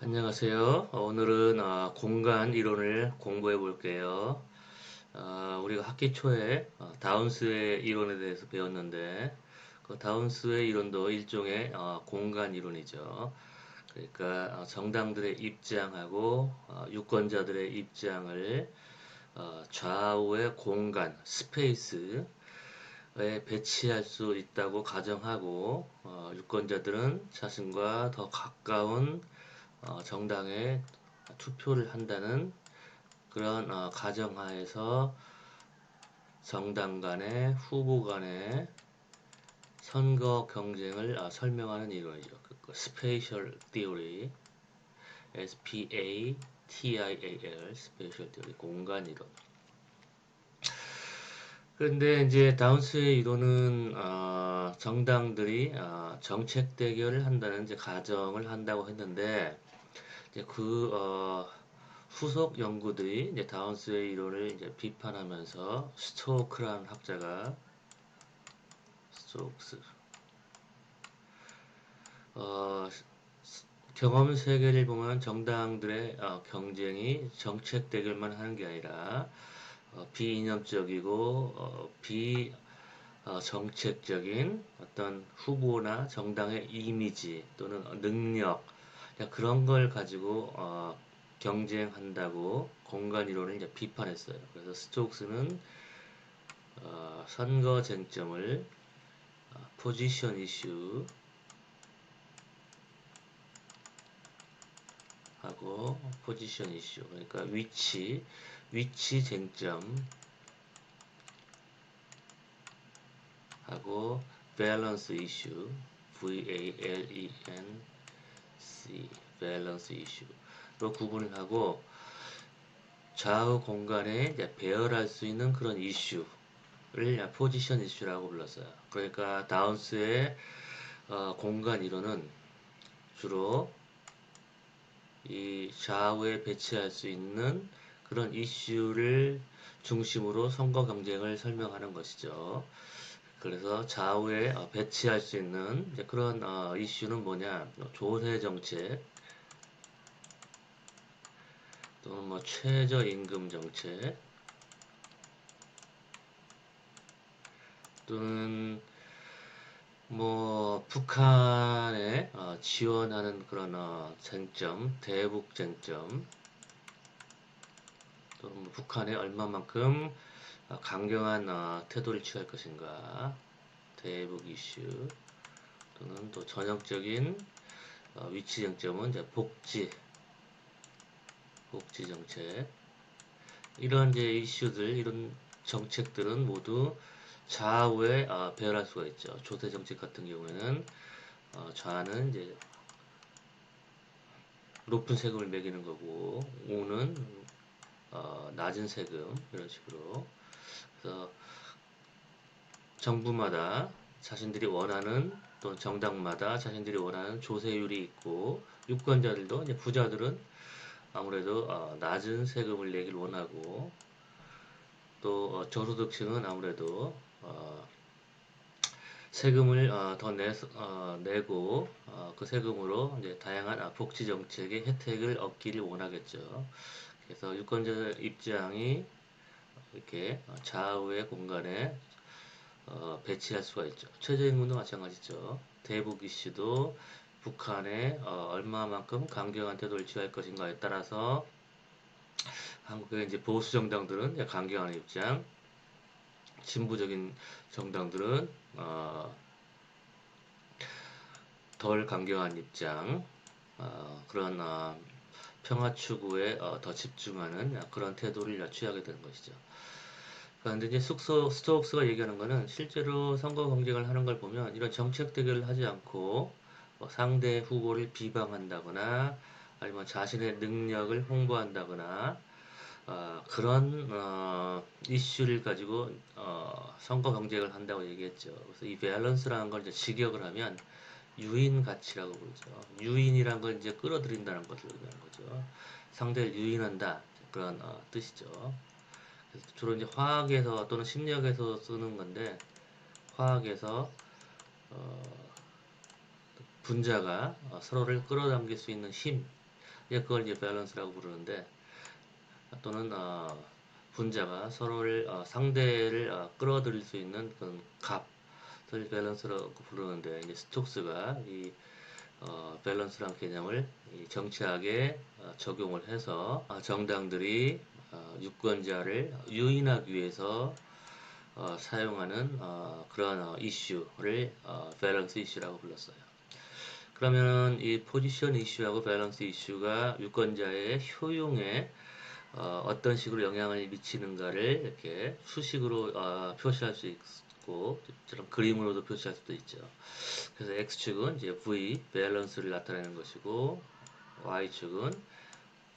안녕하세요. 오늘은 공간 이론을 공부해 볼게요. 우리가 학기 초에 다운스의 이론에 대해서 배웠는데, 그 다운스의 이론도 일종의 공간 이론이죠. 그러니까 정당들의 입장하고 유권자들의 입장을 좌우의 공간, 스페이스에 배치할 수 있다고 가정하고, 유권자들은 자신과 더 가까운 정당에 투표를 한다는 그런 가정하에서 정당 간의 후보 간의 선거 경쟁을 설명하는 이론이죠. 그 스페이셜 티오리, SPATIAL, 스페이셜 티오리, 공간 이론. 그런데 이제 다운스의 이론은 정당들이 정책 대결을 한다는 이제 가정을 한다고 했는데 이제 후속 연구들이 이제 다운스의 이론을 이제 비판하면서 스토크라는 학자가 스토크스 어, 경험 세계를 보면 정당들의 경쟁이 정책 대결만 하는 게 아니라 비이념적이고 비 정책적인 어떤 후보나 정당의 이미지 또는 능력 그런 걸 가지고 경쟁한다고 공간 이론을 이제 비판했어요. 그래서 스톡스는 선거 쟁점을 포지션 이슈 하고 포지션 이슈 그러니까 위치 쟁점 하고 밸런스 이슈 VALENC 밸런스 이슈로 구분을 하고 좌우 공간에 이제 배열할 수 있는 그런 이슈를 포지션 이슈라고 불렀어요. 그러니까 다운스의 공간 이론은 주로 이 좌우에 배치할 수 있는 그런 이슈를 중심으로 선거 경쟁을 설명하는 것이죠. 그래서 좌우에 배치할 수 있는 이제 그런 이슈는 뭐냐? 조세 정책 또는 뭐 최저임금 정책 또는 뭐 북한에 지원하는 그런 쟁점, 대북 쟁점 또는 뭐 북한에 얼마만큼 강경한 태도를 취할 것인가, 대북 이슈 또는 또 전형적인 위치 쟁점은 이제 복지 정책 이런 이제 이슈들 이런 정책들은 모두 좌우에 배열할 수가 있죠. 조세 정책 같은 경우에는 좌는 이제 높은 세금을 매기는 거고 우는 낮은 세금 이런 식으로 그래서 정부마다 자신들이 원하는 또 정당마다 자신들이 원하는 조세율이 있고 유권자들도 이제 부자들은 아무래도 낮은 세금을 내길 원하고 또 저소득층은 아무래도 세금을 내고 그 세금으로 이제 다양한 복지 정책의 혜택을 얻기를 원하겠죠. 그래서 유권자 입장이 이렇게 좌우의 공간에 배치할 수가 있죠. 최저임금도 마찬가지죠. 대북 이슈도 북한에 얼마만큼 강경한 태도를 취할 것인가에 따라서 한국의 이제 보수 정당들은 이제 강경한 입장, 진보적인 정당들은 덜 강경한 입장, 그런 평화 추구에 더 집중하는 그런 태도를 취하게 되는 것이죠. 그런데 이제 스토크스가 얘기하는 거는 실제로 선거 경쟁을 하는 걸 보면 이런 정책 대결을 하지 않고 상대 후보를 비방한다거나 아니면 자신의 능력을 홍보한다거나 그런 이슈를 가지고 선거 경쟁을 한다고 얘기했죠. 그래서 이 밸런스라는 걸 이제 직역을 하면 유인 가치라고 부르죠. 유인이란 걸 이제 끌어들인다는 것을 의미하는 거죠. 상대를 유인한다 그런 뜻이죠. 그래서 주로 이제 화학에서 또는 심리학에서 쓰는 건데 화학에서 어, 분자가 서로를 끌어당길 수 있는 힘 그걸 이제 밸런스라고 부르는데, 또는 분자가 서로를 상대를 끌어들일 수 있는 그런 값을 밸런스라고 부르는데, 이제 스톡스가 이 밸런스란 개념을 이 정치학에 적용을 해서 정당들이 유권자를 유인하기 위해서 사용하는 그런 이슈를 밸런스 이슈라고 불렀어요. 그러면 이 포지션 이슈하고 밸런스 이슈가 유권자의 효용에 어떤 식으로 영향을 미치는가를 이렇게 수식으로 표시할 수 있고, 저런 그림으로도 표시할 수도 있죠. 그래서 X축은 이제 V, 밸런스를 나타내는 것이고, Y축은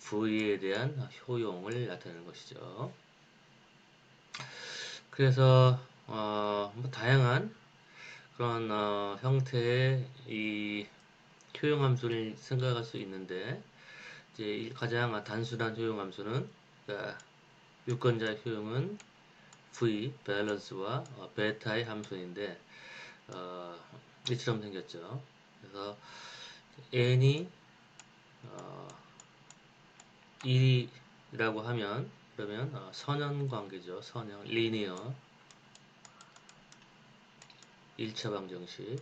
V에 대한 효용을 나타내는 것이죠. 그래서 뭐 다양한 그런 형태의 이 효용함수를 생각할 수 있는데, 이제 가장 단순한 효용함수는, 그러니까 유권자 효용은 V, 밸런스와 베타의 함수인데, 이처럼 생겼죠. 그래서 n이 1이라고 하면, 그러면 선형 관계죠. 선형, 리니어, 1차 방정식,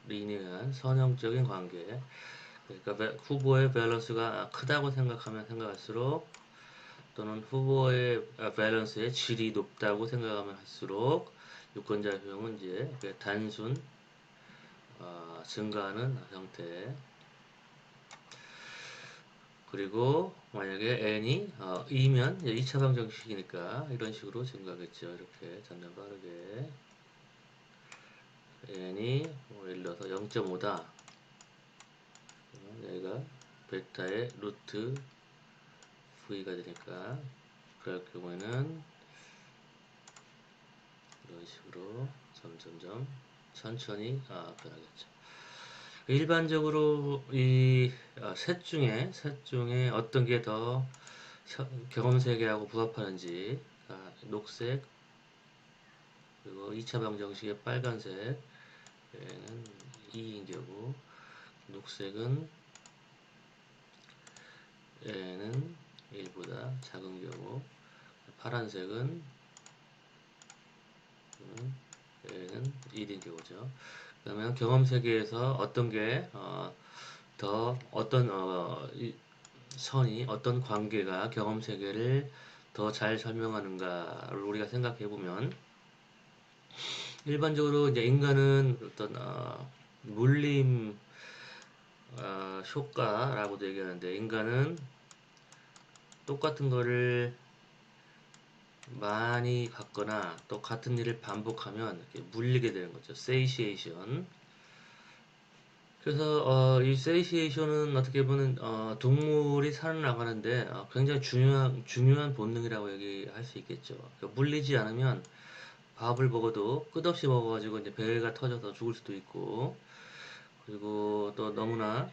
리니어한 선형적인 관계. 그러니까 후보의 밸런스가 크다고 생각하면 생각할수록, 또는 후보의 밸런스의 질이 높다고 생각하면 할수록 유권자 효용은 이제 단순 증가하는 형태. 그리고 만약에 n이 2면 2차 방정식이니까 이런 식으로 증가하겠죠. 이렇게 점점 빠르게 n이 예를 들어서 0.5다. 여기가 베타의 루트 v가 되니까, 그럴 경우에는 이런 식으로 점점점 천천히 변하겠죠. 일반적으로 이 셋 중에 어떤 게 더 경험 세계하고 부합하는지, 녹색, 그리고 2차 방정식의 빨간색 는 2인 경우, 녹색은 는 1보다 작은 경우, 파란색은 는 1인 경우죠. 그러면 경험 세계에서 어떤 게 더 어떤 선이, 어떤 관계가 경험 세계를 더 잘 설명하는가를 우리가 생각해 보면, 일반적으로 이제 인간은 어떤 물림 효과라고도 얘기하는데, 인간은 똑같은 거를 많이 갖거나 또 같은 일을 반복하면 이렇게 물리게 되는 거죠. 세이시에이션. 그래서 이 세이시에이션은 어떻게 보면 동물이 살아나가는데 굉장히 중요한 본능이라고 얘기할 수 있겠죠. 그러니까 물리지 않으면 밥을 먹어도 끝없이 먹어가지고 이제 배가 터져서 죽을 수도 있고, 그리고 또 너무나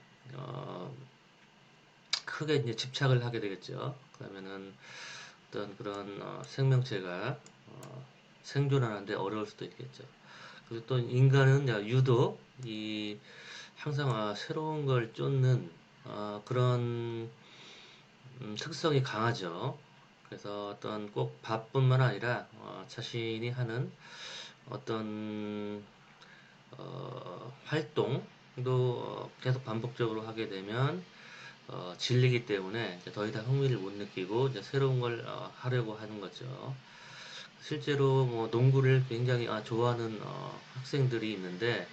크게 이제 집착을 하게 되겠죠. 그러면은 어떤 그런 생명체가 생존하는데 어려울 수도 있겠죠. 그리고 또 인간은 유독 이 항상 새로운 걸 쫓는 그런 특성이 강하죠. 그래서 어떤 꼭 밥뿐만 아니라 자신이 하는 어떤 활동도 계속 반복적으로 하게 되면 질리기 때문에 이제 더 이상 흥미를 못 느끼고 이제 새로운 걸 하려고 하는 거죠. 실제로 뭐 농구를 굉장히 좋아하는 학생들이 있는데,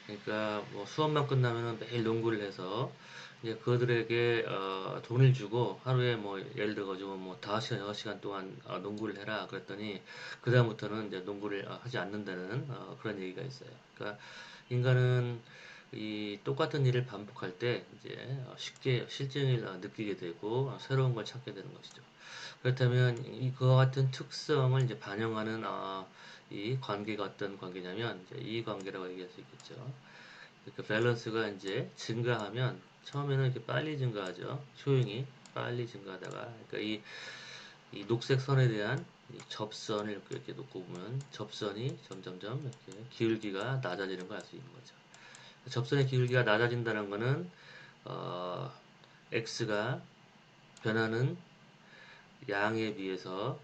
그러니까 뭐 수업만 끝나면은 매일 농구를 해서 이제 그들에게 돈을 주고 하루에 뭐 예를 들어 가지고 뭐 5시간, 6시간 동안 농구를 해라 그랬더니 그다음부터는 이제 농구를 하지 않는다는 그런 얘기가 있어요. 그러니까 인간은 이 똑같은 일을 반복할 때 이제 쉽게 실증을 느끼게 되고 새로운 걸 찾게 되는 것이죠. 그렇다면 그와 같은 특성을 이제 반영하는 이 관계가 어떤 관계냐면, 이제 이 관계라고 얘기할 수 있겠죠. 그 밸런스가 이제 증가하면 처음에는 이렇게 빨리 증가하죠. 효용이 빨리 증가하다가, 그러니까 이 녹색 선에 대한 이 접선을 이렇게 놓고 보면 접선이 점점점 이렇게 기울기가 낮아지는 걸 알 수 있는 거죠. 접선의 기울기가 낮아진다는 것은 x가 변하는 양에 비해서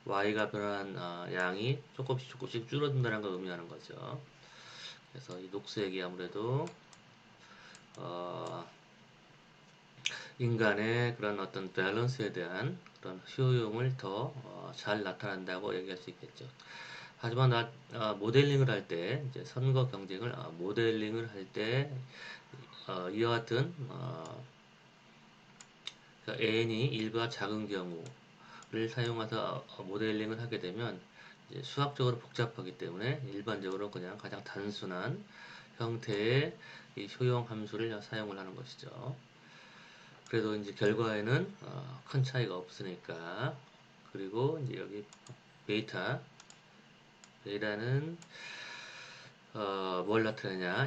y가 변한 양이 조금씩 줄어든다는 걸 의미하는 거죠. 그래서 이 녹색이 아무래도 어, 인간의 그런 어떤 밸런스에 대한 그런 효용을 더 잘 나타난다고 얘기할 수 있겠죠. 하지만 모델링을 할 때, 이제 선거 경쟁을 모델링을 할 때 이와 같은 그러니까 n이 1보다 작은 경우를 사용해서 모델링을 하게 되면 이제 수학적으로 복잡하기 때문에 일반적으로 그냥 가장 단순한 형태의 이 효용 함수를 사용을 하는 것이죠. 그래도 이제 결과에는 큰 차이가 없으니까. 그리고 이제 여기 베이타는 뭘 나타내냐,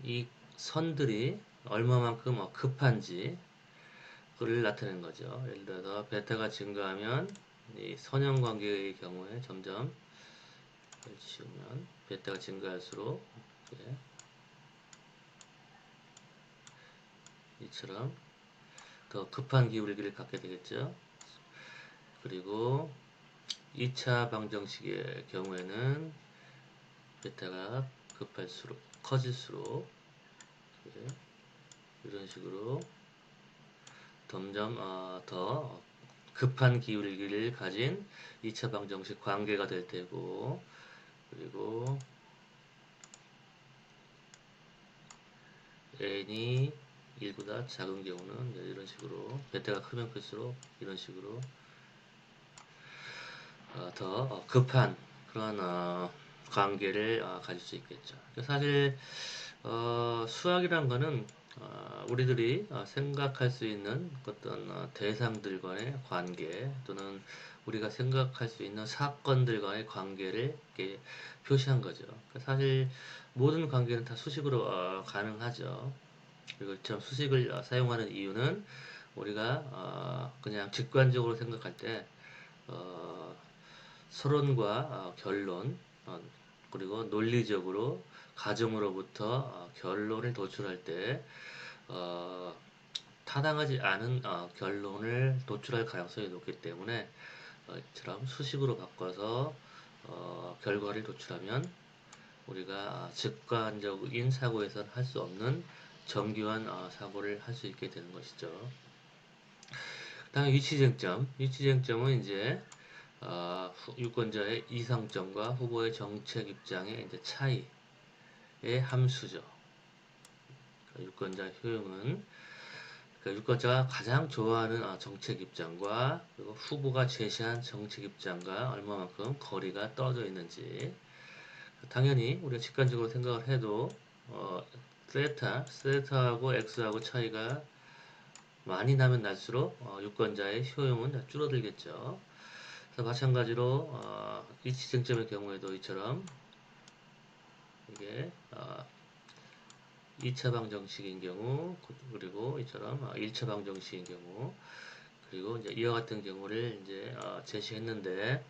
이 선들이 얼마만큼 급한지 그를 나타내는 거죠. 예를 들어서 베타가 증가하면 이 선형 관계의 경우에 점점 지우면 베타가 증가할수록 이렇게 이처럼 더 급한 기울기를 갖게 되겠죠. 그리고 2차 방정식의 경우에는 베타가 급할수록 커질수록 이런 식으로 점점 더 급한 기울기를 가진 2차 방정식 관계가 될 테고, 그리고 n이 1보다 작은 경우는 이런 식으로 베타가 크면 클수록 이런 식으로 더 급한 그런 관계를 가질 수 있겠죠. 사실 수학이란 거는 우리들이 생각할 수 있는 어떤 대상들과의 관계 또는 우리가 생각할 수 있는 사건들과의 관계를 이렇게 표시한 거죠. 사실 모든 관계는 다 수식으로 가능하죠. 그리고 참 수식을 사용하는 이유는 우리가 그냥 직관적으로 생각할 때 어, 서론과 결론 그리고 논리적으로 가정으로부터 결론을 도출할 때 어, 타당하지 않은 결론을 도출할 가능성이 높기 때문에 이처럼 수식으로 바꿔서 결과를 도출하면 우리가 직관적인 사고에서는 할 수 없는 정교한 사고를 할 수 있게 되는 것이죠. 다음에 위치쟁점. 위치쟁점은 이제 유권자의 이상점과 후보의 정책 입장의 이제 차이의 함수죠. 그러니까 유권자 효용은 그러니까 유권자가 가장 좋아하는 정책 입장과 그리고 후보가 제시한 정책 입장과 얼마만큼 거리가 떨어져 있는지. 당연히 우리가 직관적으로 생각을 해도 세타하고 x하고 차이가 많이 나면 날수록 유권자의 효용은 줄어들겠죠. 그래서 마찬가지로 위치쟁점의 경우에도 이처럼 이게 2차 방정식인 경우 그리고 이처럼 1차 방정식인 경우 그리고 이제 이와 같은 경우를 이제 제시했는데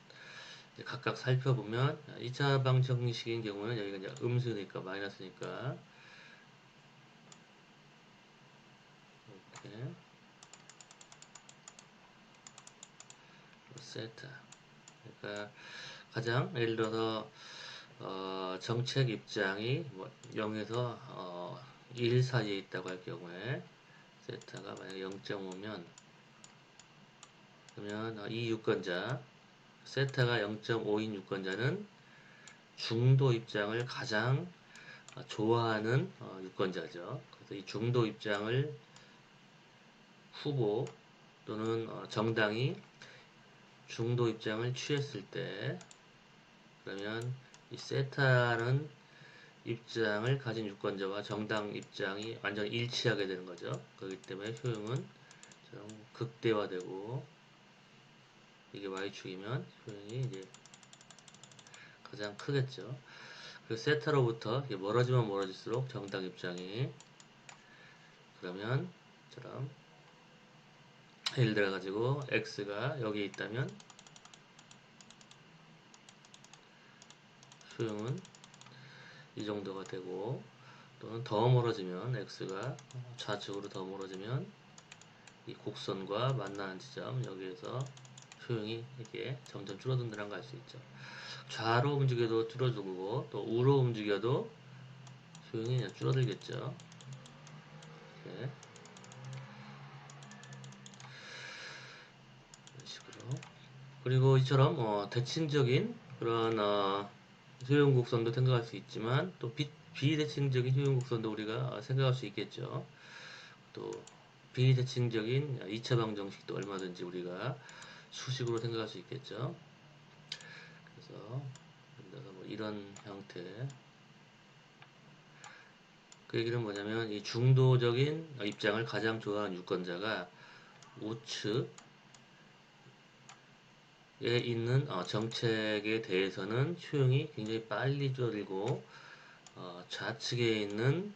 이제 각각 살펴보면 2차 방정식인 경우는 여기가 이제 음수니까 마이너스니까 이렇게 세타 그러니까 가장 예를 들어서 정책 입장이 뭐 0에서 1 사이에 있다고 할 경우에 세타가 만약 0.5면 그러면 이 유권자 세타가 0.5인 유권자는 중도 입장을 가장 좋아하는 유권자죠. 그래서 이 중도 입장을 후보 또는 정당이 중도 입장을 취했을 때 그러면 이 세타는 입장을 가진 유권자와 정당 입장이 완전히 일치하게 되는 거죠. 그렇기 때문에 효용은 극대화되고 이게 y축이면 효용이 이제 가장 크겠죠. 그 세타로부터 멀어지면 멀어질수록 정당 입장이 그러면 처럼 예를 들어 가지고 x가 여기 있다면 효용은 이 정도가 되고 또는 더 멀어지면 x가 좌측으로 더 멀어지면 이 곡선과 만나는 지점 여기에서 효용이 이렇게 점점 줄어든다는 걸 알 수 있죠. 좌로 움직여도 줄어들고 또 우로 움직여도 효용이 줄어들겠죠. 이렇게 이런 식으로. 그리고 이처럼 대칭적인 그런 효용 곡선도 생각할 수 있지만 또 비대칭적인 효용 곡선도 우리가 생각할 수 있겠죠. 또 비대칭적인 2차 방정식도 얼마든지 우리가 수식으로 생각할 수 있겠죠. 그래서 뭐 이런 형태. 그 얘기는 뭐냐면 이 중도적인 입장을 가장 좋아하는 유권자가 우측에 있는 정책에 대해서는 효용이 굉장히 빨리 줄어들고 좌측에 있는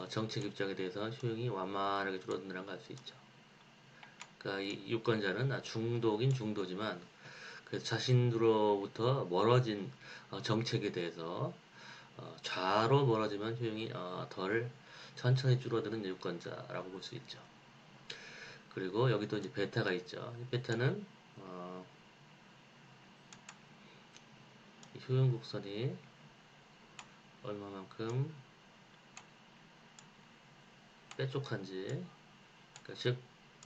정책 입장에 대해서 효용이 완만하게 줄어든다는 걸 알 수 있죠. 그러니까 이 유권자는 중도긴 중도지만 그 자신으로부터 멀어진 정책에 대해서 좌로 멀어지면 효용이 덜 천천히 줄어드는 유권자라고 볼 수 있죠. 그리고 여기도 이제 베타가 있죠. 이 베타는 효용 곡선이 얼마만큼 뾰족한지, 그러니까 즉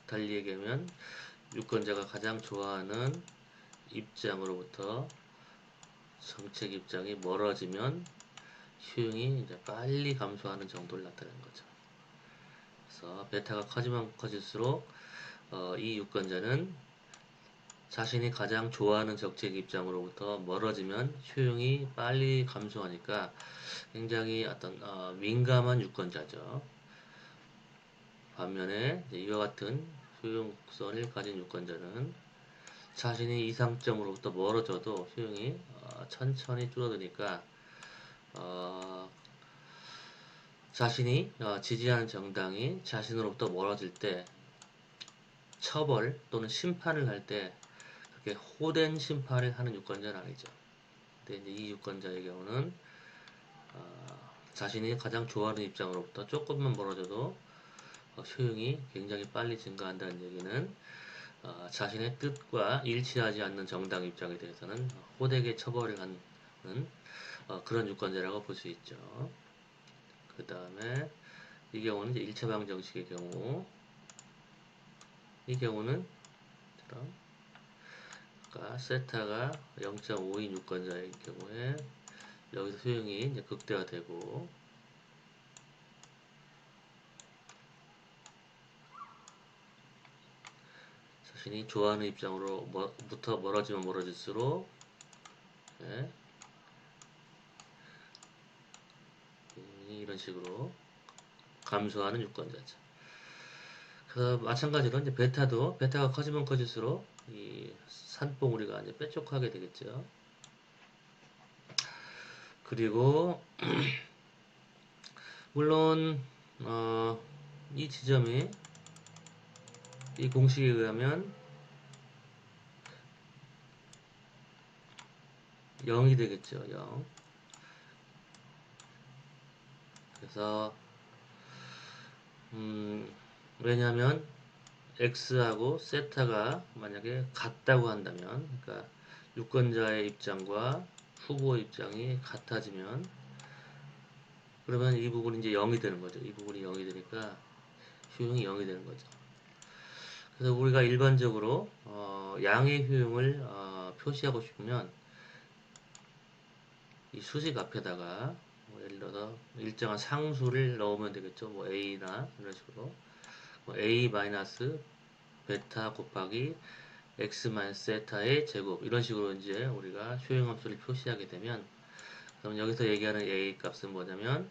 달리 얘기하면 유권자가 가장 좋아하는 입장으로부터 정책 입장이 멀어지면 효용이 이제 빨리 감소하는 정도를 나타내는 거죠. 그래서 베타가 커지면 커질수록 이 유권자는 자신이 가장 좋아하는 정책 입장으로부터 멀어지면 효용이 빨리 감소하니까 굉장히 어떤 민감한 유권자죠. 반면에 이와 같은 효용 곡선을 가진 유권자는 자신이 이상점으로부터 멀어져도 효용이 천천히 줄어드니까 자신이 지지하는 정당이 자신으로부터 멀어질 때 처벌 또는 심판을 할 때 그렇게 호된 심판을 하는 유권자는 아니죠. 근데 이제 이 유권자의 경우는 자신이 가장 좋아하는 입장으로부터 조금만 멀어져도 효용이 굉장히 빨리 증가한다는 얘기는 자신의 뜻과 일치하지 않는 정당 입장에 대해서는 호되게 처벌을 하는 그런 유권자라고 볼 수 있죠. 그 다음에 이 경우는 이제 1차 방정식의 경우, 이 경우는 그러니까 세타가 0.5인 유권자의 경우에 여기서 효용이 이제 극대화되고 자신이 좋아하는 입장으로부터 멀어지면 멀어질수록 네, 이런 식으로 감소하는 유권자죠. 그 마찬가지로 이제 베타가 커지면 커질수록 이 산봉우리가 이제 뾰족하게 되겠죠. 그리고 물론 이 지점이 이 공식에 의하면 0이 되겠죠. 0. 그래서 왜냐하면 x하고 세타가 만약에 같다고 한다면, 그러니까 유권자의 입장과 후보 입장이 같아지면 그러면 이 부분이 이제 0이 되는 거죠. 이 부분이 0이 되니까 효용이 0이 되는 거죠. 그래서 우리가 일반적으로 양의 효용을 표시하고 싶으면 이 수직 앞에다가 뭐 예를 들어서 일정한 상수를 넣으면 되겠죠. 뭐 a나 이런 식으로 뭐 a 마이너스 베타 곱하기 x 마이너스 세타의 제곱 이런 식으로 이제 우리가 효용함수를 표시하게 되면 그럼 여기서 얘기하는 a 값은 뭐냐면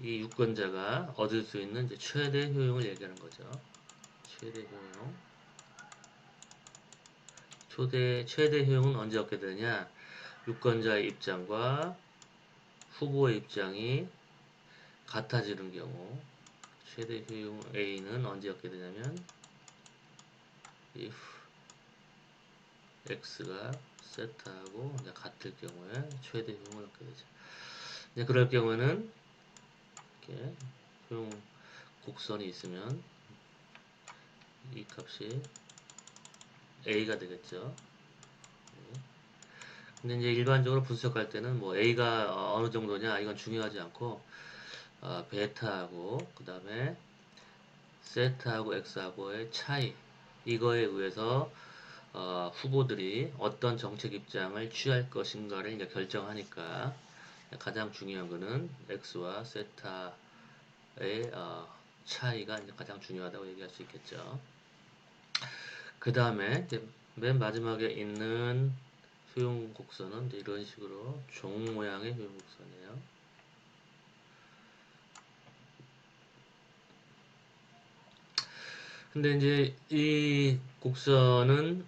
이 유권자가 얻을 수 있는 이제 최대 효용을 얘기하는 거죠. 최대 효용. 최대 효용은 언제 얻게 되느냐? 유권자의 입장과 후보의 입장이 같아지는 경우 최대 효용 A는 언제 얻게 되냐면 if x가 세타하고 같을 경우에 최대 효용을 얻게 되죠. 이제 그럴 경우는 이렇게 소형 곡선이 있으면 이 값이 a가 되겠죠. 근데 이제 일반적으로 분석할 때는 뭐 a가 어느 정도냐 이건 중요하지 않고 베타하고 그 다음에 세타하고 x하고의 차이 이거에 의해서 후보들이 어떤 정책 입장을 취할 것인가를 이제 결정하니까 가장 중요한 거는 x와 세타의 차이가 이제 가장 중요하다고 얘기할 수 있겠죠. 그 다음에 맨 마지막에 있는 수용 곡선은 이제 이런 식으로 종 모양의 수용 곡선이에요. 근데 이제 이 곡선은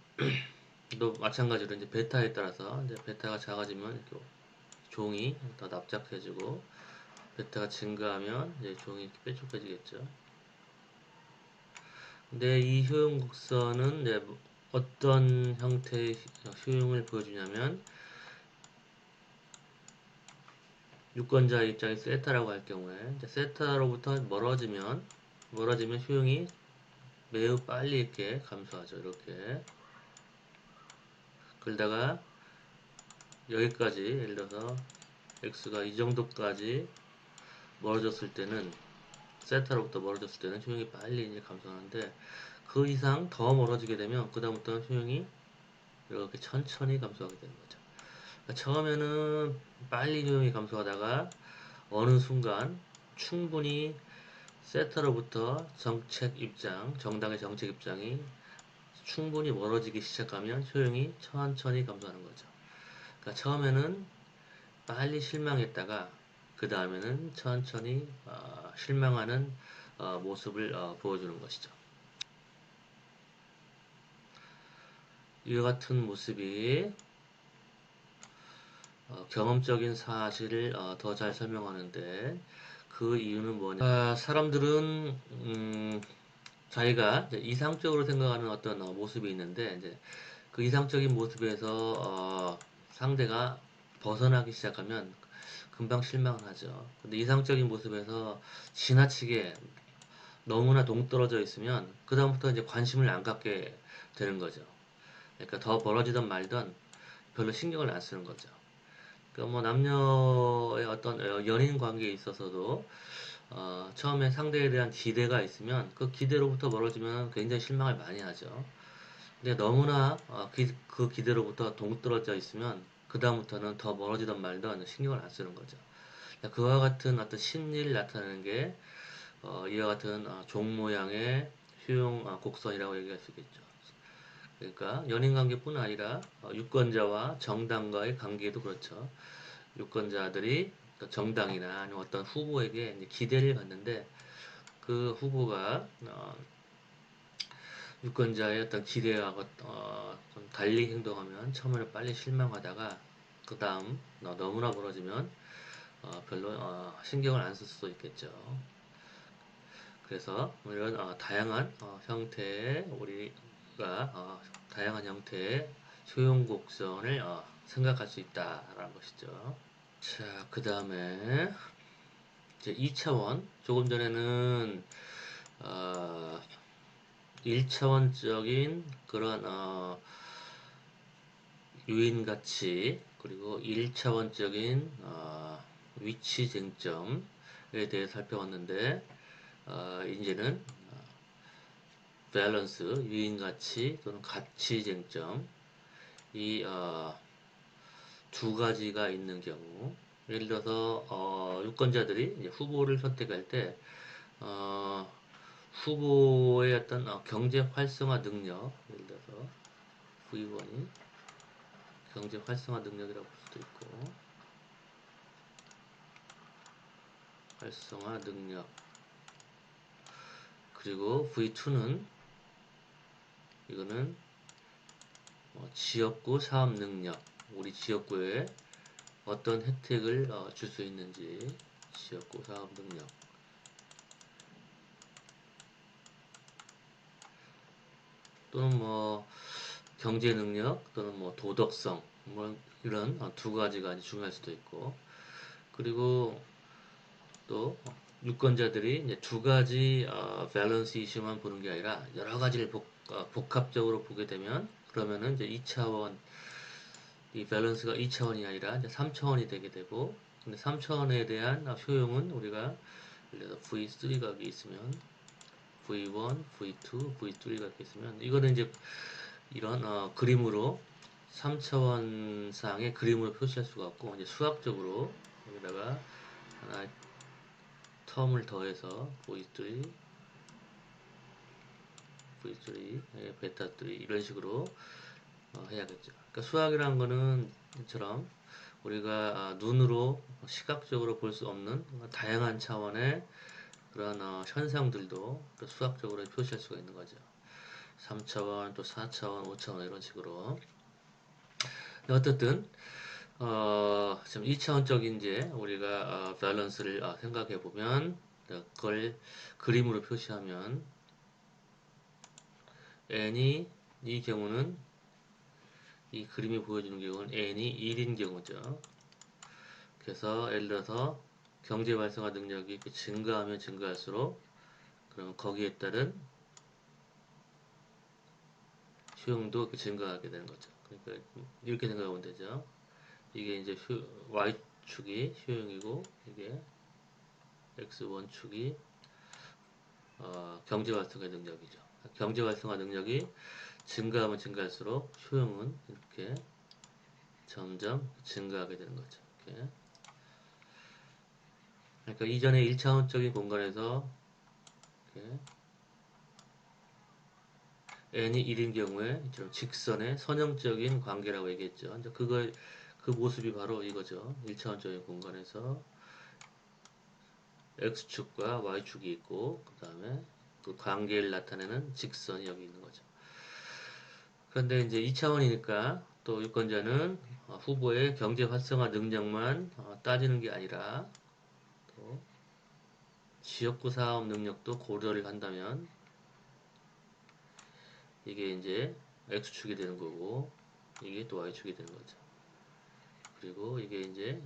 또 마찬가지로 이제 베타에 따라서 이제 베타가 작아지면 이렇게 종이 더 납작해지고 베타가 증가하면 이제 종이 이렇게 뾰족해지겠죠. 근데 이 효용 곡선은 이제 어떤 형태의 효용을 보여주냐면 유권자 입장이 세타라고 할 경우에 이제 세타로부터 멀어지면 효용이 매우 빨리 이렇게 감소하죠. 이렇게 그러다가 여기까지 예를 들어서 x가 이 정도까지 멀어졌을 때는 세타로부터 멀어졌을 때는 효용이 빨리 이제 감소하는데 그 이상 더 멀어지게 되면 그 다음부터는 효용이 이렇게 천천히 감소하게 되는 거죠. 그러니까 처음에는 빨리 효용이 감소하다가 어느 순간 충분히 세타로부터 정당의 정책 입장이 충분히 멀어지기 시작하면 효용이 천천히 감소하는 거죠. 그러니까 처음에는 빨리 실망했다가 그 다음에는 천천히 실망하는 모습을 보여주는 것이죠. 이와 같은 모습이 경험적인 사실을 더 잘 설명하는데 그 이유는 뭐냐? 사람들은 자기가 이상적으로 생각하는 어떤 모습이 있는데 이제 그 이상적인 모습에서 상대가 벗어나기 시작하면 금방 실망을 하죠. 근데 이상적인 모습에서 지나치게 너무나 동떨어져 있으면 그다음부터 이제 관심을 안 갖게 되는 거죠. 그러니까 더 벌어지던 말던 별로 신경을 안 쓰는 거죠. 그러니까 뭐 남녀의 어떤 연인 관계에 있어서도 처음에 상대에 대한 기대가 있으면 그 기대로부터 멀어지면 굉장히 실망을 많이 하죠. 근데 너무나 그 기대로부터 동떨어져 있으면 그 다음부터는 더 멀어지던 말던 신경을 안 쓰는 거죠. 그러니까 그와 같은 어떤 심리를 나타내는 게 이와 같은 종 모양의 효용 곡선이라고 얘기할 수 있겠죠. 그러니까 연인 관계뿐 아니라 유권자와 정당과의 관계도 그렇죠. 유권자들이 정당이나 아니면 어떤 후보에게 기대를 갖는데 그 후보가 유권자의 어떤 기대와 좀 달리 행동하면 처음에는 빨리 실망하다가 그 다음 너무나 멀어지면 별로 신경을 안 쓸 수도 있겠죠. 그래서 이런 다양한 형태의 우리가 다양한 형태의 소용곡선을 생각할 수 있다라는 것이죠. 자, 그 다음에 이제 2차원 조금 전에는 어, 1차원적인 그런 유인 가치 그리고 1차원적인 위치 쟁점에 대해 살펴봤는데 이제는 밸런스 유인 가치 또는 가치 쟁점 이 두 가지가 있는 경우 예를 들어서 유권자들이 이제 후보를 선택할 때 어, 후보의 어떤 경제 활성화 능력 예를 들어서 V1이 경제 활성화 능력이라고 볼 수도 있고 활성화 능력 그리고 V2는 이거는 지역구 사업 능력 우리 지역구에 어떤 혜택을 줄 수 있는지 지역구 사업 능력 또는 뭐 경제 능력 또는 뭐 도덕성 뭐 이런 두 가지가 중요할 수도 있고 그리고 또 유권자들이 이제 두 가지 밸런스 이슈만 보는 게 아니라 여러 가지를 복합적으로 보게 되면 그러면은 이제 2차원 이 밸런스가 2차원이 아니라 이제 3차원이 되게 되고 근데 3차원에 대한 효용은 우리가 예를 들어서 V3가 여기 있으면 V1, V2, V3가 이렇게 있으면 이거는 이제 이런 그림으로 3차원상의 그림으로 표시할 수가 없고 이제 수학적으로 여기다가 하나 텀을 더해서 V3, V3, 베타 3 이런 식으로 해야겠죠. 그러니까 수학이라는 거는 이처럼 우리가 눈으로 시각적으로 볼 수 없는 다양한 차원의 그런 현상들도 수학적으로 표시할 수가 있는 거죠. 3차원, 또 4차원, 5차원 이런 식으로. 어쨌든 지금 2차원적인 이제 우리가 밸런스를 생각해 보면 그걸 그림으로 표시하면 n이 이 경우는 이 그림이 보여주는 경우는 n이 1인 경우죠. 그래서 예를 들어서 경제 활성화 능력이 증가하면 증가할수록 그러면 거기에 따른 효용도 증가하게 되는 거죠. 그러니까 이렇게 생각하면 되죠. 이게 이제 y축이 효용이고 이게 x1축이 경제 활성화 능력이죠. 경제 활성화 능력이 증가하면 증가할수록 효용은 이렇게 점점 증가하게 되는 거죠. 이렇게. 그러니까 이전에 1차원적인 공간에서 이렇게 n이 1인 경우에 이처럼 직선의 선형적인 관계라고 얘기했죠. 이제 그 모습이 바로 이거죠. 1차원적인 공간에서 x축과 y축이 있고 그 다음에 그 관계를 나타내는 직선이 여기 있는 거죠. 그런데 이제 2차원이니까 또 유권자는 후보의 경제 활성화 능력만 따지는 게 아니라 또 지역구 사업 능력도 고려를 한다면 이게 이제 x축이 되는 거고 이게 또 y축이 되는 거죠. 그리고 이게 이제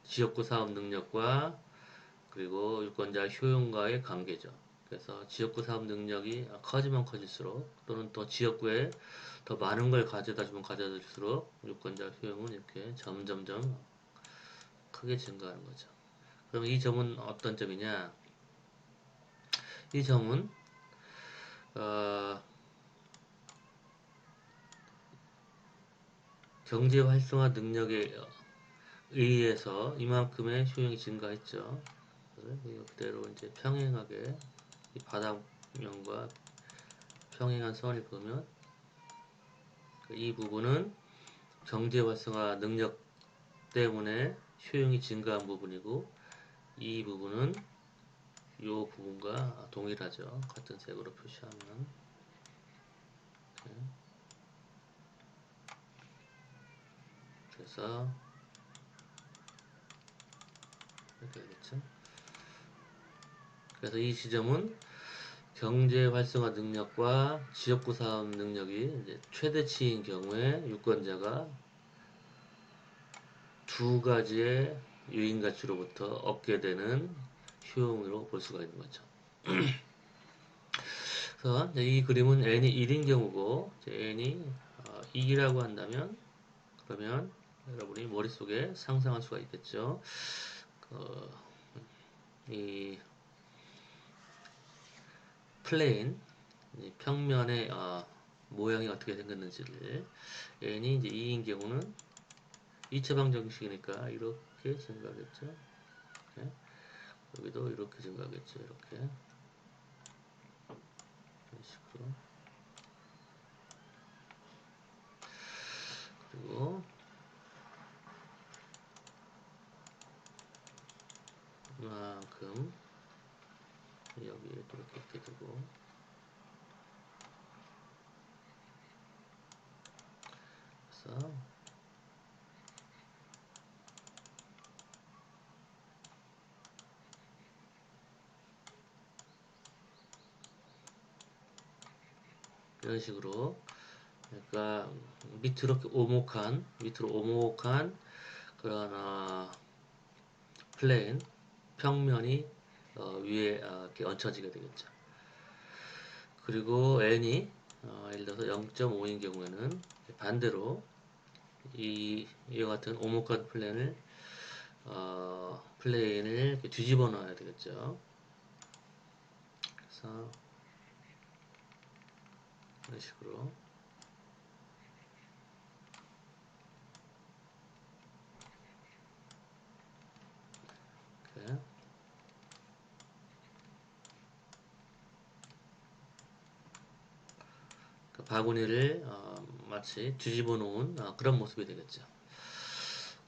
지역구 사업 능력과 그리고 유권자 효용과의 관계죠. 그래서 지역구 사업 능력이 커지면 커질수록 또는 또 지역구에 더 많은 걸 가져다 주면 가져다 줄수록 유권자 효용은 이렇게 점점점 크게 증가하는 거죠. 그러면 이 점은 어떤 점이냐? 이 점은 어, 경제 활성화 능력에 의해서 이만큼의 효용이 증가했죠. 그대로 이제 평행하게 이 바닥면과 평행한 선을 보면 이 부분은 경제 활성화 능력 때문에 효용이 증가한 부분이고 이 부분은 이 부분과 동일하죠. 같은 색으로 표시하면 이렇게. 그래서 이렇게 되겠죠. 그래서 이 지점은 경제 활성화 능력과 지역구 사업 능력이 이제 최대치인 경우에 유권자가 두 가지의 유인 가치로부터 얻게 되는 효용으로 볼 수가 있는 거죠. 그래서 이 그림은 n이 1인 경우고 n이 2라고 한다면 그러면 여러분이 머릿속에 상상할 수가 있겠죠. 이 플레인 이 평면의 모양이 어떻게 생겼는지를 n이 이제 2인 경우는 2차 방정식이니까 이렇게 증가하겠죠. 이렇게. 여기도 이렇게 증가하겠죠. 이렇게 이런 식으로. 그리고 이만큼 여기에 또 이렇게 두고 그래서 이런 식으로 그러니까 밑으로 이렇게 오목한 그런 플레인 평면이 위에 이렇게 얹혀지게 되겠죠. 그리고 n이 예를 들어서 0.5인 경우에는 반대로 이와 같은 오목한 플레인을 이렇게 뒤집어 놔야 되겠죠. 그래서 이런 식으로 이렇게 그 바구니를 마치 뒤집어 놓은 그런 모습이 되겠죠.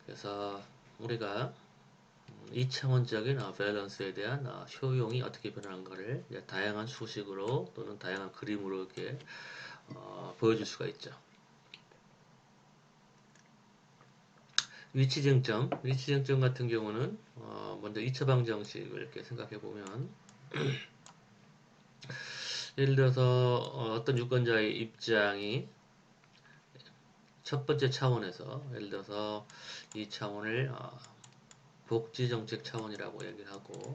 그래서 우리가 2차원적인 밸런스에 대한 효용이 어떻게 변하는가를 다양한 수식으로 또는 다양한 그림으로 이렇게 보여줄 수가 있죠. 위치쟁점 같은 경우는 먼저 2차 방정식을 이렇게 생각해 보면 예를 들어서 어떤 유권자의 입장이 첫 번째 차원에서 예를 들어서 이 차원을 복지정책 차원이라고 얘기를 하고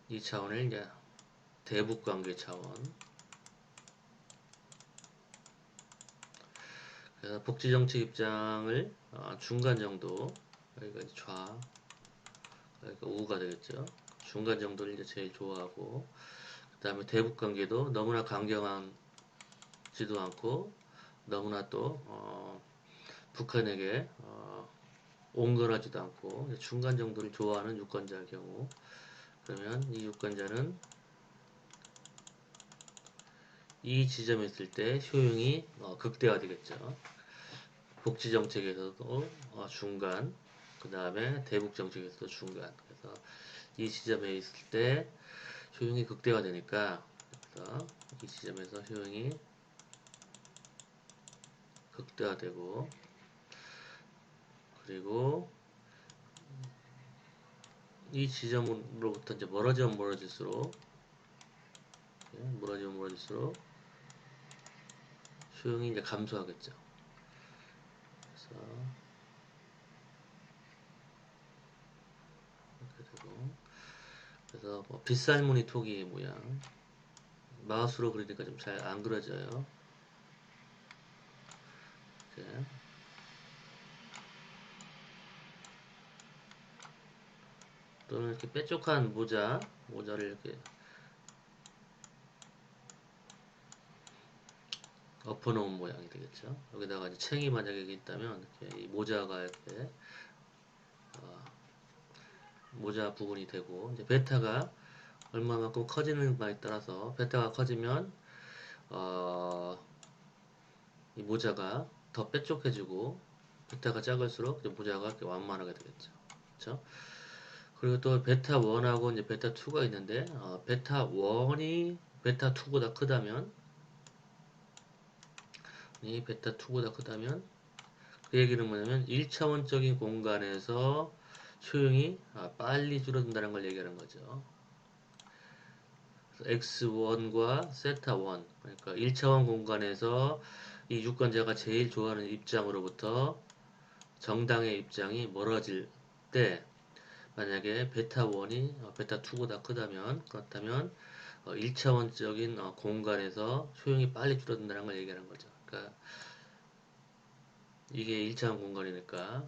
이 차원을 이제 대북관계 차원 그래서 복지정책 입장을 중간 정도 여기가 좌 여기가 우가 되겠죠. 중간 정도를 이제 제일 좋아하고 그 다음에 대북관계도 너무나 강경하지도 않고 너무나 또 북한에게 온건하지도 않고 중간 정도를 좋아하는 유권자의 경우 그러면 이 유권자는 이 지점에 있을 때 효용이 극대화되겠죠. 복지 정책에서도 중간, 그 다음에 대북 정책에서도 중간. 그래서 이 지점에 있을 때 효용이 극대화되니까 그래서 이 지점에서 효용이 극대화되고 그리고 이 지점으로부터 이제 멀어질수록 효용이 이제 감소하겠죠. 그래서 이렇게 되고 그래서 뭐 빗살무늬 토기 모양 마우스로 그리니까 좀 잘 안 그려져요. 이렇게. 또는 이렇게 뾰족한 모자를 이렇게 엎어놓은 모양이 되겠죠. 여기다가 이제 챙이 만약에 있다면 이렇게 이 모자가 이렇게 어, 모자 부분이 되고 이제 베타가 얼마만큼 커지는가에 따라서 베타가 커지면 어, 이 모자가 더 뾰족해지고 베타가 작을수록 이제 모자가 이렇게 완만하게 되겠죠. 그렇죠? 그리고 또 베타 1하고 이제 베타 2가 있는데 베타 1이 베타 2보다 크다면 이 베타 2보다 크다면 그 얘기는 뭐냐면 1차원적인 공간에서 효용이 빨리 줄어든다는 걸 얘기하는 거죠. x1과 세타1 그러니까 1차원 공간에서 이 유권자가 제일 좋아하는 입장으로부터 정당의 입장이 멀어질 때 만약에 베타1이 베타2보다 크다면 그렇다면 1차원적인 공간에서 효용이 빨리 줄어든다는 걸 얘기하는 거죠. 그러니까 이게 1차원 공간이니까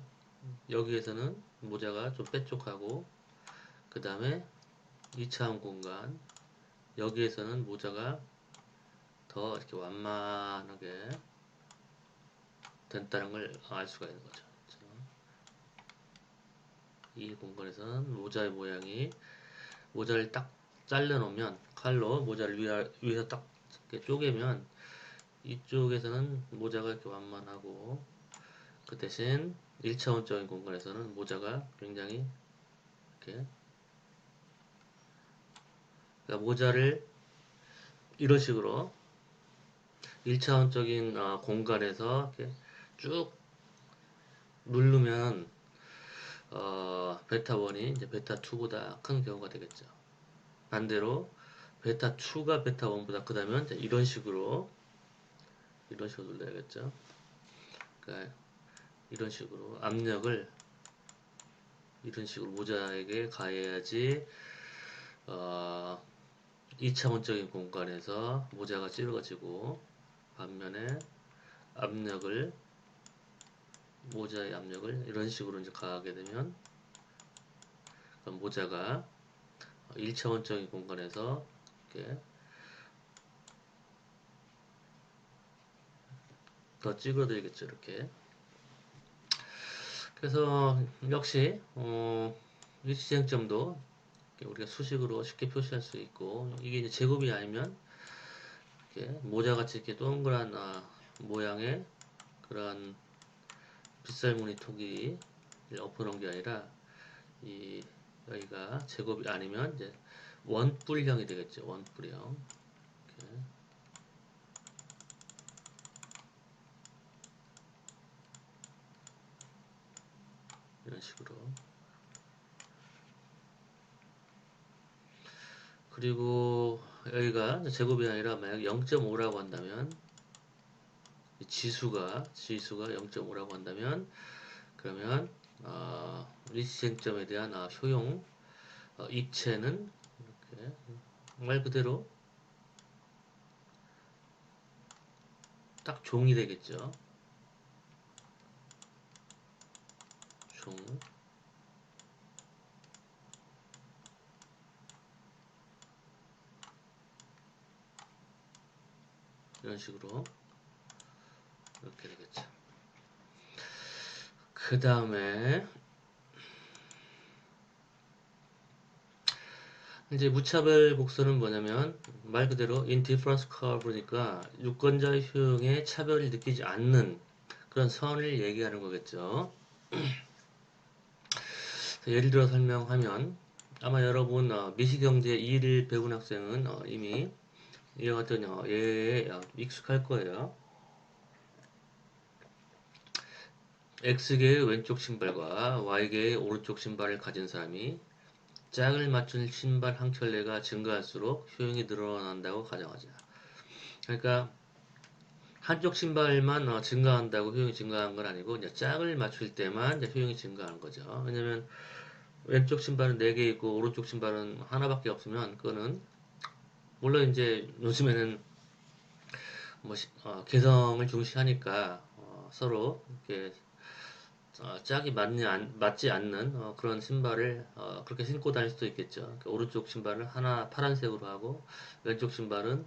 여기에서는 모자가 좀 뾰족하고 그 다음에 2차원 공간 여기에서는 모자가 더 이렇게 완만하게 된다는 걸 알 수가 있는 거죠. 그렇죠? 이 공간에서는 모자의 모양이 모자를 딱 잘라 놓으면 칼로 모자를 위에서 딱 이렇게 쪼개면 이쪽에서는 모자가 이렇게 완만하고 그 대신 1차원적인 공간에서는 모자가 굉장히 이렇게 그러니까 모자를 이런 식으로 1차원적인 공간에서 이렇게 쭉 누르면 베타 1이 이제 베타 2보다 큰 경우가 되겠죠. 반대로 베타 2가 베타 1보다 크다면 이런 식으로 눌러야겠죠. 그러니까 이런 식으로 압력을 이런 식으로 모자에게 가해야지 2차원적인 공간에서 모자가 찌그러지고, 반면에 압력을 모자의 압력을 이런 식으로 이제 가하게 되면 모자가 1차원적인 공간에서 이렇게 더 찌그러들겠죠. 이렇게. 그래서 역시 일시쟁점도 우리가 수식으로 쉽게 표시할 수 있고, 이게 이제 제곱이 아니면 이렇게 모자같이 이렇게 동그란 모양의 그런 빗살무늬 톡이 엎어놓은 게 아니라, 이 여기가 제곱이 아니면 이제 원뿔형이 되겠죠. 원뿔형. 이렇게 이런 식으로. 그리고 여기가 제곱이 아니라 만약 0.5라고 한다면, 지수가 0.5라고 한다면, 그러면 일시쟁점에 대한 효용 입체는 이렇게 말 그대로 딱 종이 되겠죠. 종. 이런 식으로 이렇게 되겠죠. 그 다음에 이제 무차별 곡선은 뭐냐면 말 그대로 indifference curve니까 유권자의 효용에 차별을 느끼지 않는 그런 선을 얘기하는 거겠죠. 예를 들어 설명하면, 아마 여러분 미시경제 2를 배운 학생은 이미 이와 같은 예에 익숙할 거예요. X개의 왼쪽 신발과 Y개의 오른쪽 신발을 가진 사람이 짝을 맞춘 신발 한 켤레가 증가할수록 효용이 늘어난다고 가정하자. 그러니까 한쪽 신발만 증가한다고 효용이 증가한 건 아니고, 이제 짝을 맞출 때만 이제 효용이 증가하는 거죠. 왜냐면 왼쪽 신발은 4개 있고 오른쪽 신발은 하나밖에 없으면, 그거는 물론 이제 요즘에는 뭐 개성을 중시하니까 서로 이렇게 짝이 맞지 않는 그런 신발을 그렇게 신고 다닐 수도 있겠죠. 그러니까 오른쪽 신발을 하나 파란색으로 하고, 왼쪽 신발은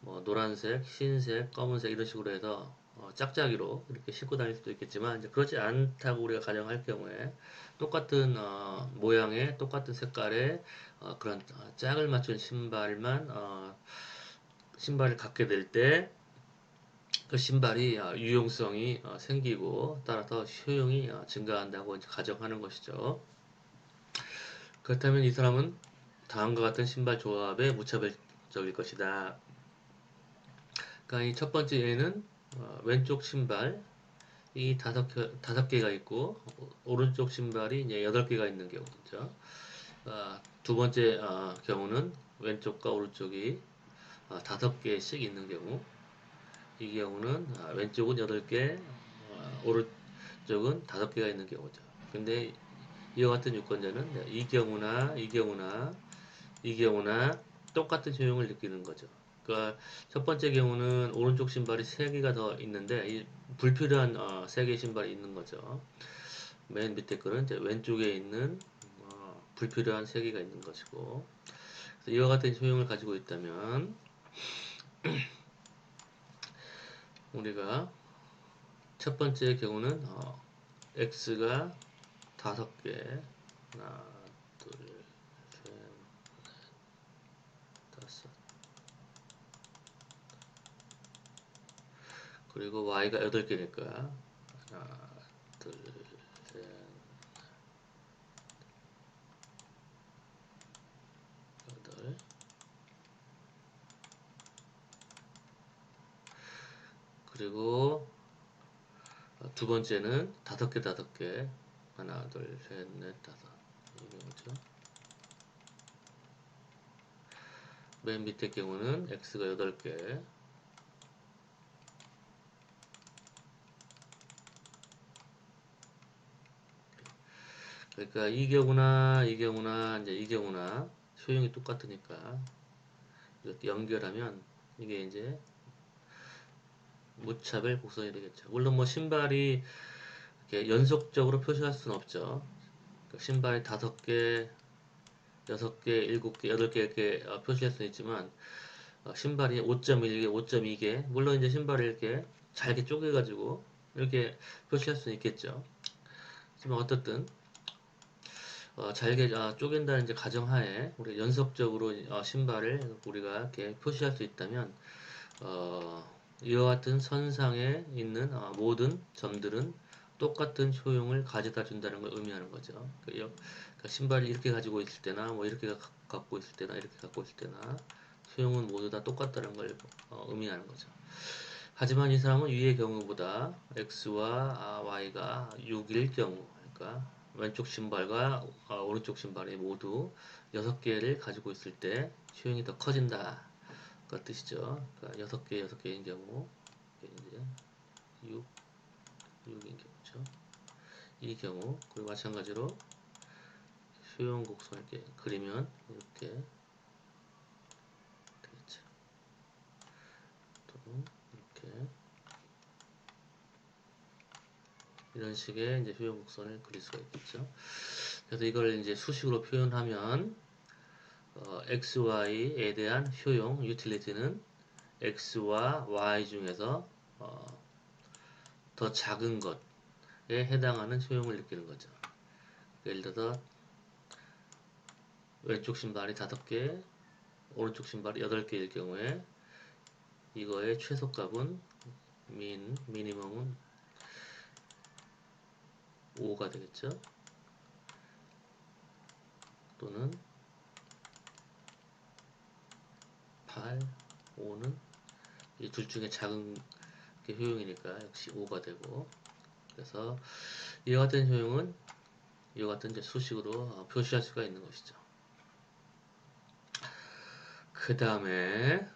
뭐 노란색, 흰색, 검은색 이런 식으로 해서 짝짝이로 이렇게 신고 다닐 수도 있겠지만, 이제 그렇지 않다고 우리가 가정할 경우에 똑같은 모양의 똑같은 색깔의 그런 짝을 맞춘 신발을 갖게 될 때 그 신발이 유용성이 생기고 따라서 효용이 증가한다고 이제 가정하는 것이죠. 그렇다면 이 사람은 다음과 같은 신발 조합에 무차별적일 것이다. 그러니까 이 첫 번째 예는 왼쪽 신발이 다섯 개가 있고 오른쪽 신발이 이제 8개가 있는 경우죠. 두 번째 경우는 왼쪽과 오른쪽이 5개씩 있는 경우. 이 경우는 왼쪽은 8개, 오른쪽은 5개가 있는 경우죠. 근데 이와 같은 유권자는 이 경우나 똑같은 효용을 느끼는 거죠. 그러니까 첫 번째 경우는 오른쪽 신발이 3개가 더 있는데, 이 불필요한 3개의 신발이 있는 거죠. 맨 밑에 거는 이제 왼쪽에 있는 불필요한 3개가 있는 것이고, 그래서 이와 같은 효용을 가지고 있다면 우리가 첫 번째 경우는 x가 5개, 하나, 둘, 셋, 다섯, 그리고 y가 8개니까 하나, 둘, 셋, 8. 그리고 두 번째는 5개, 하나, 둘, 셋, 넷, 다섯. 이 경우죠. 맨 밑에 경우는 x가 8개. 그러니까 이 경우나 이제 이 경우나 효용이 똑같으니까 이렇게 연결하면 이게 이제 무차별 곡선이 되겠죠. 물론 뭐 신발이 이렇게 연속적으로 표시할 수는 없죠. 그러니까 신발이 5개, 6개, 7개, 8개 이렇게 표시할 수는 있지만 신발이 5.1개, 5.2개 물론 이제 신발을 이렇게 잘게 쪼개가지고 이렇게 표시할 수는 있겠죠. 하지만 어떻든 잘게 쪼갠다는 이제 가정하에 우리 연속적으로 신발을 우리가 이렇게 표시할 수 있다면 이와 같은 선상에 있는 모든 점들은 똑같은 효용을 가져다 준다는 걸 의미하는 거죠. 그러니까 신발을 이렇게 가지고 있을 때나 뭐 이렇게 갖고 있을 때나 이렇게 갖고 있을 때나 효용은 모두 다 똑같다는 걸 의미하는 거죠. 하지만 이 사람은 위의 경우보다 x와 y가 6일 경우, 그러니까 왼쪽 신발과 오른쪽 신발이 모두 6개를 가지고 있을 때 효용이 더 커진다. 그 뜻이죠. 그러니까 6개, 6개인 경우, 이제 6, 6인 경우죠. 이 경우, 그리고 마찬가지로 효용 곡선을 이렇게 그리면 이렇게 되겠죠. 또 이렇게 이런 식의 이제 효용 곡선을 그릴 수가 있겠죠. 그래서 이걸 이제 수식으로 표현하면 XY에 대한 효용, utility는 X와 Y 중에서 더 작은 것에 해당하는 효용을 느끼는 거죠. 예를 들어서 왼쪽 신발이 5개, 오른쪽 신발이 8개일 경우에 이거의 최소값은 미니멈은 5가 되겠죠. 또는 8, 5는 이 둘 중에 작은 게 효용이니까 역시 5가 되고, 그래서 이와 같은 효용은 이와 같은 이제 수식으로 표시할 수가 있는 것이죠. 그 다음에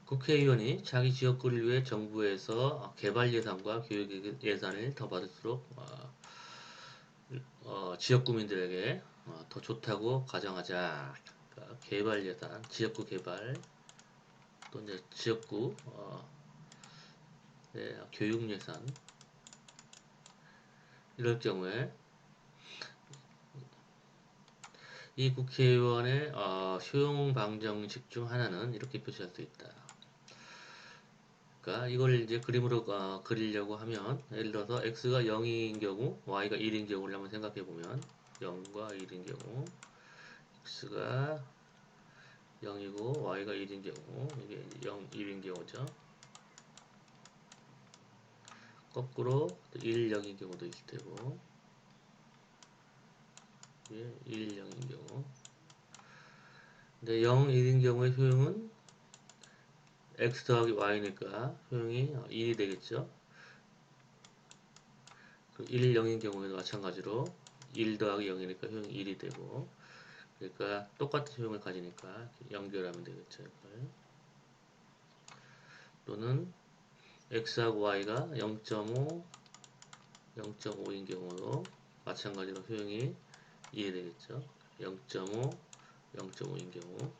국회의원이 자기 지역구를 위해 정부에서 개발 예산과 교육 예산을 더 받을수록 지역구민들에게 더 좋다고 가정하자. 그러니까 개발 예산, 지역구 개발, 또 이제 지역구 네, 교육 예산 이럴 경우에 이 국회의원의 효용 방정식 중 하나는 이렇게 표시할 수 있다. 그러니까 이걸 이제 그림으로 그리려고 하면 예를 들어서 x가 0인 경우 y가 1인 경우를 한번 생각해 보면 0과 1인 경우 x가 0이고 y가 1인 경우 이게 0, 1인 경우죠. 거꾸로 1, 0인 경우도 있을 테고 1, 0인 경우 근데 0, 1인 경우의 효용은 x 더하기 y니까 효용이 1이 되겠죠. 1, 0인 경우에도 마찬가지로 1 더하기 0이니까 효용이 1이 되고 그러니까 똑같은 효용을 가지니까 연결하면 되겠죠. 이걸. 또는 x하고 y가 0.5, 0.5인 경우도 마찬가지로 효용이 2이 되겠죠. 0.5, 0.5인 경우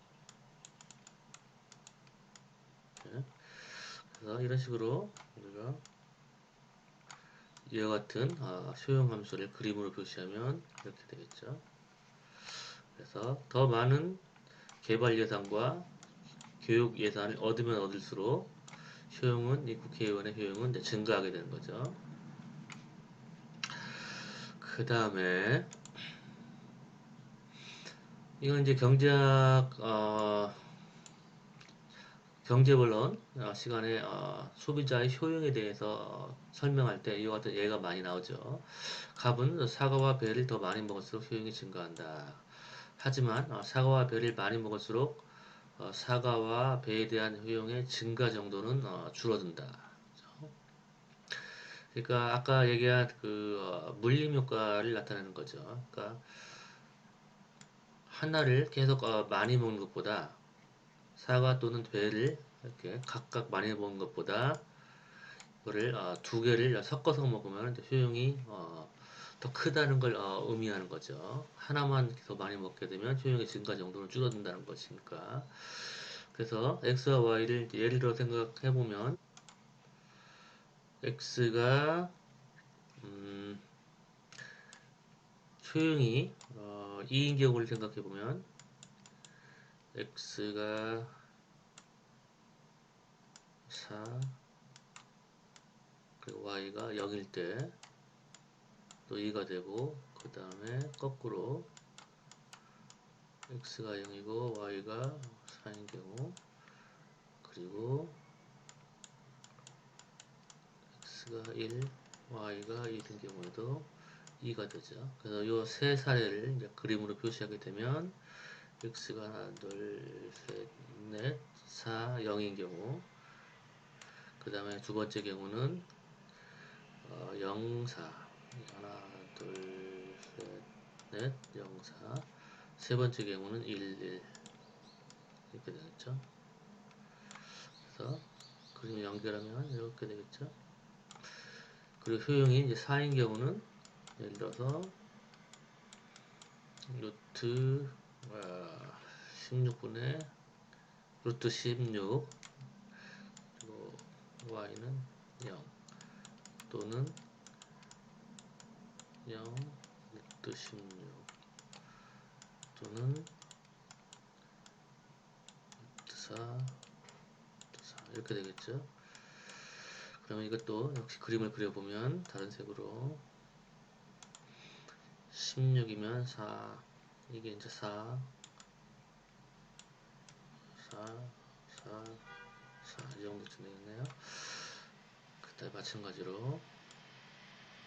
네. 그래서 이런 식으로 우리가 이와 같은 효용 함수를 그림으로 표시하면 이렇게 되겠죠. 그래서 더 많은 개발 예산과 교육 예산을 얻으면 얻을수록 효용은 이 국회의원의 효용은 이제 증가하게 되는 거죠. 그 다음에 이건 이제 경제학 경제본론 시간에 소비자의 효용에 대해서 설명할 때 이와 같은 예가 많이 나오죠. 갑은 사과와 배를 더 많이 먹을수록 효용이 증가한다. 하지만 사과와 배를 많이 먹을수록 사과와 배에 대한 효용의 증가 정도는 줄어든다. 그러니까 아까 얘기한 그 물림 효과를 나타내는 거죠. 그러니까 하나를 계속 많이 먹는 것보다 사과 또는 배를 이렇게 각각 많이 먹는 것보다 이거를 두 개를 섞어서 먹으면 효용이 더 크다는 걸 의미하는 거죠. 하나만 더 많이 먹게 되면 효용의 증가 정도는 줄어든다는 것이니까. 그래서 x와 y를 예를 들어 생각해 보면 x가 효용이 2인 경우를 생각해 보면 x가 4 그리고 y가 0일 때 또 2가 되고 그 다음에 거꾸로 x가 0이고 y가 4인 경우 그리고 x가 1 y가 1인 경우에도 2가 되죠. 그래서 이 세 사례를 이제 그림으로 표시하게 되면 x가 하나 둘셋넷 4 0인 경우 그 다음에 두 번째 경우는 0 4 하나 둘셋넷 0 4 세 번째 경우는 1 1 이렇게 되겠죠. 그래서 그림 연결하면 이렇게 되겠죠. 그리고 효용이 이제 4인 경우는 예를 들어서 루트 16분의 루트 16 그리고 y는 0 또는 0 루트 16 또는 루트 4 이렇게 되겠죠. 그러면 이것도 역시 그림을 그려보면 다른 색으로 16이면 4 이게 이제 4 이 정도쯤 되겠네요. 그때 마찬가지로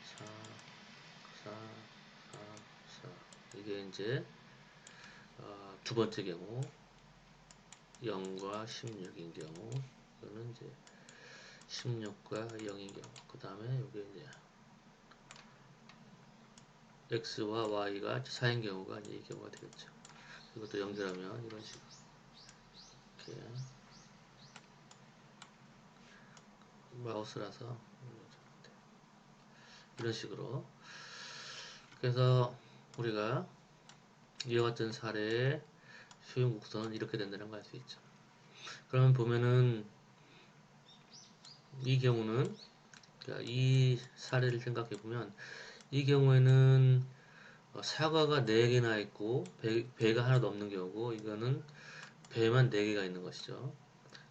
4 4 이게 이제 두 번째 경우 0과 16인 경우 이거는 이제 16과 0인 경우 그 다음에 여기 이제 x와 y가 4인 경우가 이제 이 경우가 되겠죠. 이것도 연결하면 이런 식으로 이렇게 마우스라서 이런 식으로 그래서 우리가 이와 같은 사례의 수용 곡선은 이렇게 된다는 걸 알 수 있죠. 그러면 보면은 이 경우는 그러니까 이 사례를 생각해 보면 이 경우에는 사과가 4개나 있고 배가 하나도 없는 경우고 이거는 배만 4개가 있는 것이죠.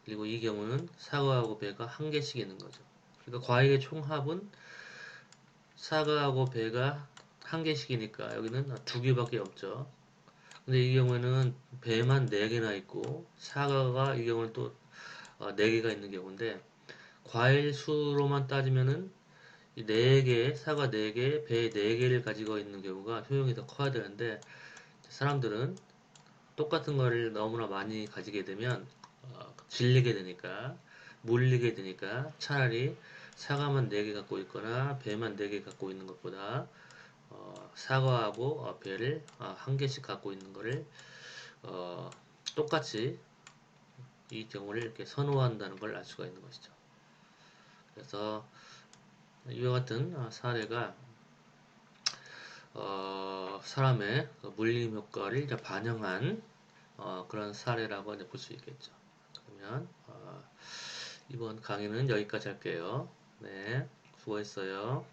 그리고 이 경우는 사과하고 배가 1개씩 있는 거죠. 그러니까 과일의 총합은 사과하고 배가 1개씩이니까 여기는 2개밖에 없죠. 근데 이 경우에는 배만 4개나 있고 사과가 이 경우는 또 4개가 있는 경우인데 과일 수로만 따지면은 이 4개, 사과 4개, 배 4개를 가지고 있는 경우가 효용이 더 커야 되는데 사람들은 똑같은 거를 너무나 많이 가지게 되면 질리게 되니까 몰리게 되니까 차라리 사과만 4개 갖고 있거나 배만 4개 갖고 있는 것보다 사과하고 배를 1개씩 갖고 있는 거를 똑같이 이 경우를 이렇게 선호한다는 걸 알 수가 있는 것이죠. 그래서 이와 같은 사례가 사람의 그 물림 효과를 반영한 그런 사례라고 이제 볼 수 있겠죠. 그러면 이번 강의는 여기까지 할게요. 네, 수고했어요.